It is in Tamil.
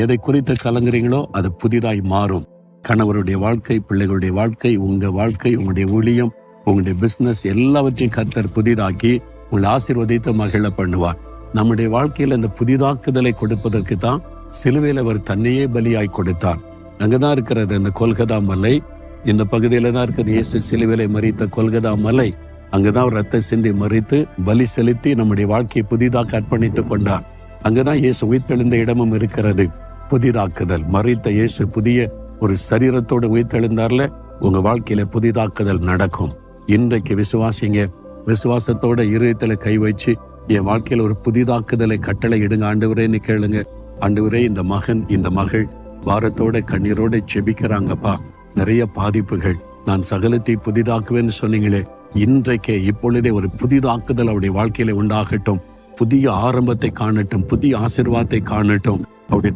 எதை குறித்து கலங்குறீங்களோ அது புதிதாய் மாறும். கணவருடைய வாழ்க்கை, பிள்ளைகளுடைய வாழ்க்கை, உங்க வாழ்க்கை, உங்களுடைய ஊழியம், உங்களுடைய பிசினஸ் எல்லாவற்றையும் கர்த்தர் புதிதாக்கி உங்களை ஆசீர்வதித்து மகிழ பண்ணுவார். நம்முடைய வாழ்க்கையில இந்த புதிதாக்குதலை கொடுப்பதற்கு தான் சிலுவையில் அவர் தன்னையே பலியாய் கொடுத்தார். அங்கதான் இருக்கிறது இந்த கொல்கதா மலை. இந்த பகுதியில தான் இருக்கிறது இயேசு சிலுவையில மரித்த கொல்கதா மலை. அங்கதான் ரத்த சிந்தி மறித்து பலி செலுத்தி நம்முடைய வாழ்க்கையை புதிதாக அர்ப்பணித்துக் கொண்டார். அங்கதான் இயேசு உயிர்த்தெழுந்த இடமும் இருக்கிறது. புதிதாக்குதல், மறித்த இயேசு புதிய ஒரு சரீரத்தோடு உயிர்த்தெழுந்தார்ல, உங்க வாழ்க்கையில புதிதாக்குதல் நடக்கும். இன்றைக்கு விசுவாசிங்க. விசுவாசத்தோட இருதயத்துல கை வச்சு என் வாழ்க்கையில ஒரு புதிதாக்குதலை கட்டளை இடுங்க ஆண்டவரேன்னு கேளுங்க. ஆண்டவரே, இந்த மகன், இந்த மகள் வாரத்தோட கண்ணீரோட செபிக்கிறாங்கப்பா, நிறைய பாதிப்புகள், நான் சகலத்தை புதிதாக்குவேன்னு சொன்னீங்களே, இன்றைக்கே இப்பொழுதே ஒரு புதிதாக்குதல் அவருடைய வாழ்க்கையில உண்டாகட்டும். புதிய ஆரம்பத்தை காணட்டும், புதிய ஆசீர்வாதத்தை காணட்டும். அவருடைய